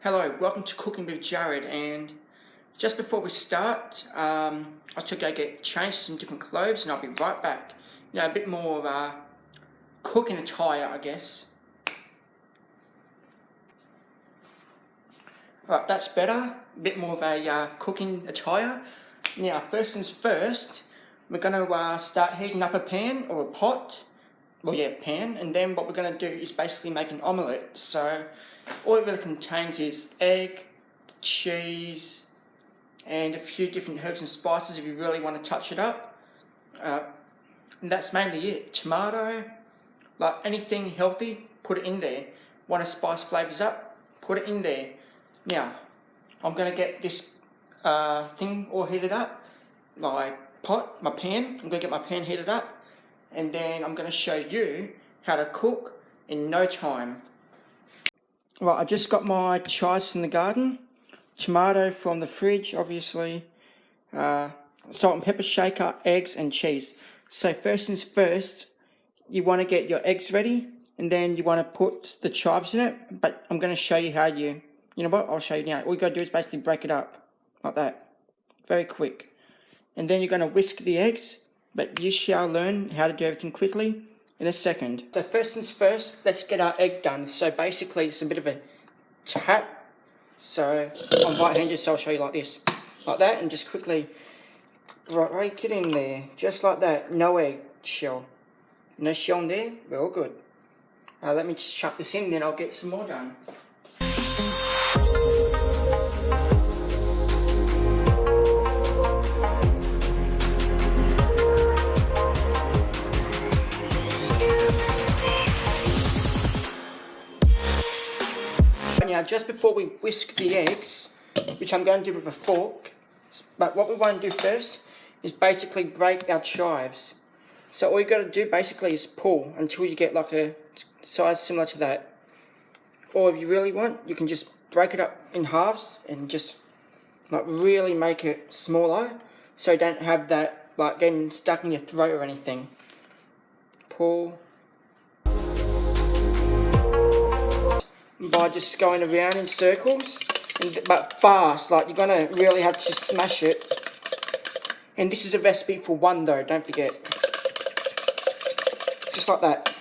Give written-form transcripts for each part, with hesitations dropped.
Hello, welcome to Cooking with Jared, and just before we start, I took to go get changed some different clothes and I'll be right back. You know, a bit more cooking attire, I guess. Right, that's better, a bit more of a cooking attire. Now, first things first, we're going to start heating up a pan or a pot. Well, yeah, pan, and then what we're going to do is basically make an omelette. So all it really contains is egg, cheese, and a few different herbs and spices if you really want to touch it up. And that's mainly it. Tomato, like anything healthy, put it in there. Want to spice flavours up, put it in there. Now, I'm going to get this thing all heated up, my pan. I'm going to get my pan heated up, and then I'm going to show you how to cook in no time. Right, I just got my chives from the garden, tomato from the fridge, obviously, salt and pepper shaker, eggs and cheese. So first things first, you want to get your eggs ready, and then you want to put the chives in it, but I'm going to show you how you know what, I'll show you now. All you got to do is basically break it up, like that, very quick. And then you're going to whisk the eggs, but you shall learn how to do everything quickly in a second. So first things first, let's get our egg done. So basically it's a bit of a tap. So I'm right-handed, so I'll show you like this, like that, and just quickly break it in there, just like that. No egg shell, no shell in there. We're all good. Let me just chuck this in, then I'll get some more done. Now, just before we whisk the eggs, which I'm going to do with a fork, but what we want to do first is basically break our chives. So all you got to do basically is pull until you get like a size similar to that. Or if you really want, you can just break it up in halves and just like really make it smaller, so you don't have that like getting stuck in your throat or anything. Pull. By just going around in circles, but fast, like you're gonna really have to smash it. And this is a recipe for one though, don't forget. Just like that.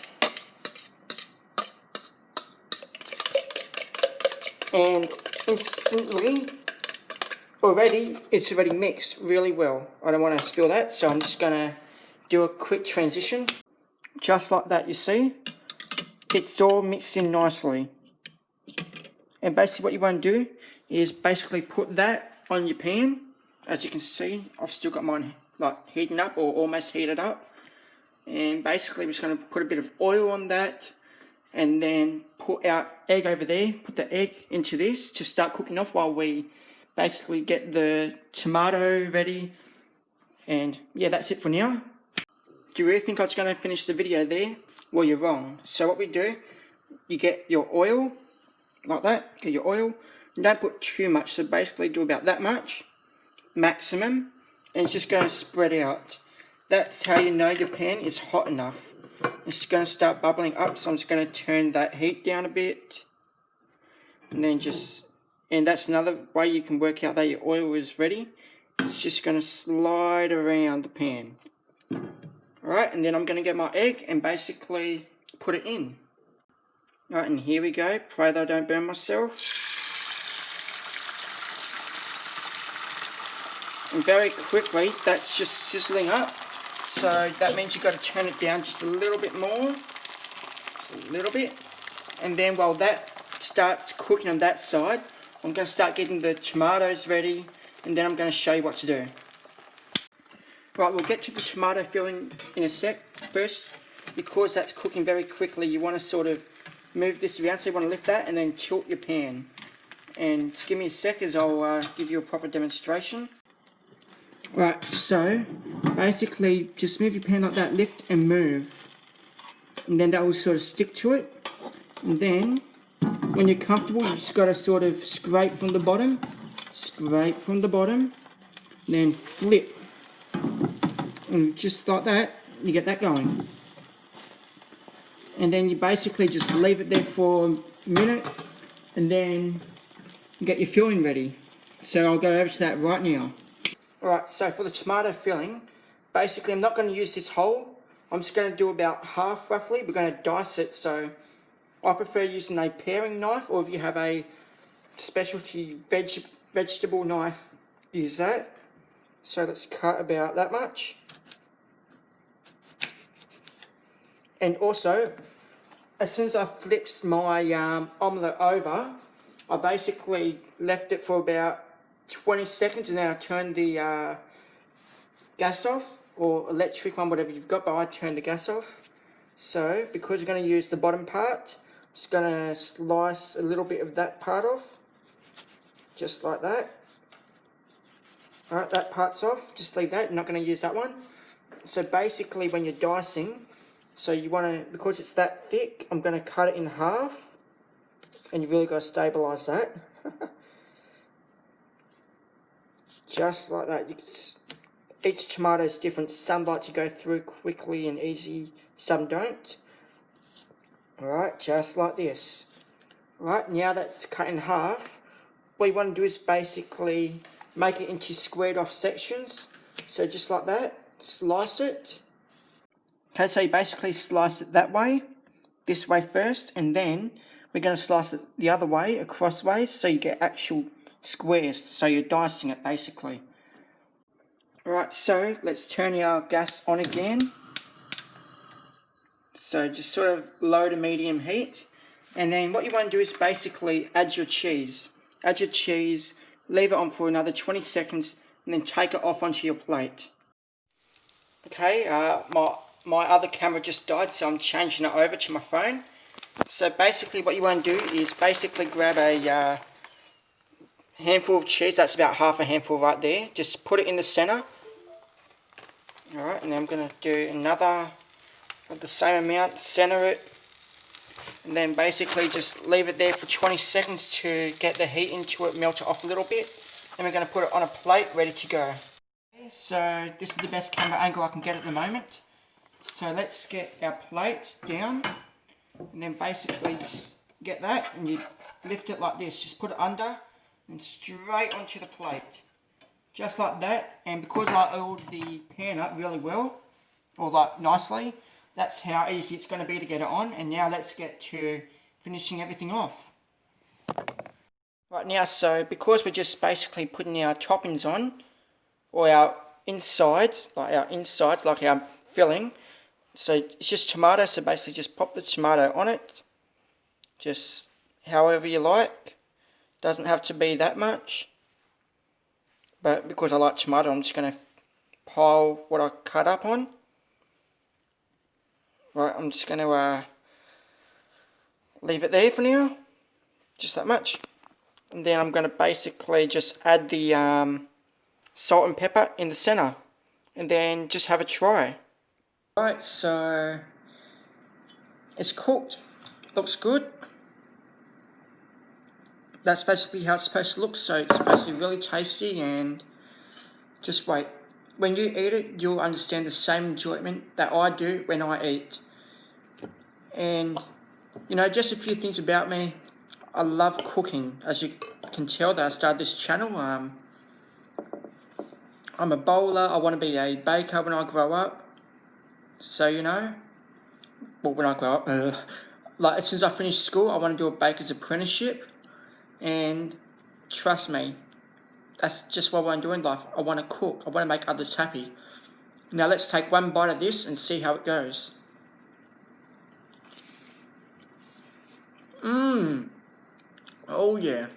And instantly, it's already mixed really well. I don't want to spill that, so I'm just gonna do a quick transition. Just like that, you see? It's all mixed in nicely. And basically what you want to do is basically put that on your pan. As you can see, I've still got mine like heating up or almost heated up. And basically we're just going to put a bit of oil on that, and then put our egg over there. Put the egg into this to start cooking off while we basically get the tomato ready. And yeah, that's it for now. Do you really think I was going to finish the video there? Well, you're wrong. So what we do, you get your oil, like that, get your oil, and don't put too much, so basically do about that much, maximum, and it's just going to spread out. That's how you know your pan is hot enough. It's going to start bubbling up, so I'm just going to turn that heat down a bit, and then and that's another way you can work out that your oil is ready. It's just going to slide around the pan. Alright, and then I'm going to get my egg and basically put it in. Right, and here we go. Pray that I don't burn myself. And very quickly, that's just sizzling up. So that means you've got to turn it down just a little bit more. Just a little bit. And then while that starts cooking on that side, I'm going to start getting the tomatoes ready. And then I'm going to show you what to do. Right, we'll get to the tomato filling in a sec. First, because that's cooking very quickly, you want to sort of move this around, so you want to lift that and then tilt your pan. And just give me a sec as I'll give you a proper demonstration. Right, so basically just move your pan like that, lift and move. And then that will sort of stick to it. And then when you're comfortable, you just got to sort of scrape from the bottom. Scrape from the bottom. Then flip. And just like that, you get that going. And then you basically just leave it there for a minute, and then get your filling ready. So I'll go over to that right now. Alright, so for the tomato filling, basically I'm not going to use this whole. I'm just going to do about half roughly. We're going to dice it, so I prefer using a paring knife, or if you have a specialty vegetable knife, use that. So let's cut about that much. And also, as soon as I flipped my omelette over, I basically left it for about 20 seconds and then I turned the gas off, or electric one, whatever you've got, but I turned the gas off. So, because you're going to use the bottom part, I'm just going to slice a little bit of that part off, just like that. Alright, that part's off, just leave that, you're not going to use that one. So basically when you're dicing, so you want to, because it's that thick, I'm going to cut it in half, and you really got to stabilise that. Just like that. Each tomato is different. Some like to go through quickly and easy, some don't. Alright, just like this. Right, now that's cut in half. What you want to do is basically make it into squared off sections. So just like that, slice it. Okay, so you basically slice it that way, this way first, and then we're going to slice it the other way, crossways, so you get actual squares, so you're dicing it basically. Right, so let's turn our gas on again. So just sort of low to medium heat. And then what you want to do is basically add your cheese. Add your cheese, leave it on for another 20 seconds, and then take it off onto your plate. Okay, my other camera just died, so I'm changing it over to my phone. So basically what you want to do is basically grab a handful of cheese. That's about half a handful right there. Just put it in the center. Alright, and then I'm going to do another of the same amount, center it, and then basically just leave it there for 20 seconds to get the heat into it, melt it off a little bit. Then we're going to put it on a plate ready to go. Okay, so this is the best camera angle I can get at the moment. So let's get our plate down, and then basically just get that, and you lift it like this. Just put it under and straight onto the plate. Just like that, and because I oiled the pan up really well, or like nicely, that's how easy it's going to be to get it on. And now let's get to finishing everything off. Right now, so because we're just basically putting our toppings on, or our insides, like our filling, so it's just tomato, so basically just pop the tomato on it, just however you like, doesn't have to be that much. But because I like tomato, I'm just going to pile what I cut up on. Right, I'm just going to leave it there for now. Just that much. And then I'm going to basically just add the salt and pepper in the center. And then just have a try. Right, so it's cooked. Looks good. That's basically how it's supposed to look, so it's supposed to be really tasty, and just wait. When you eat it, you'll understand the same enjoyment that I do when I eat. And, you know, just a few things about me. I love cooking. As you can tell that I started this channel. I'm a bowler. I want to be a baker when I grow up. So, you know, well, when I grow up, like as soon as I finish school, I want to do a baker's apprenticeship. And trust me, that's just what I want to do in life. I want to cook. I want to make others happy. Now let's take one bite of this and see how it goes. Oh yeah.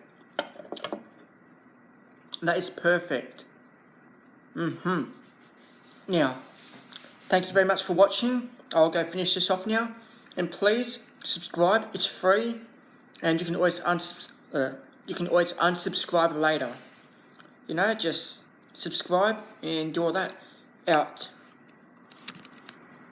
That is perfect. Now, thank you very much for watching. I'll go finish this off now. And please subscribe. It's free, and you can always unsubscribe later. You know, just subscribe and do all that. Out.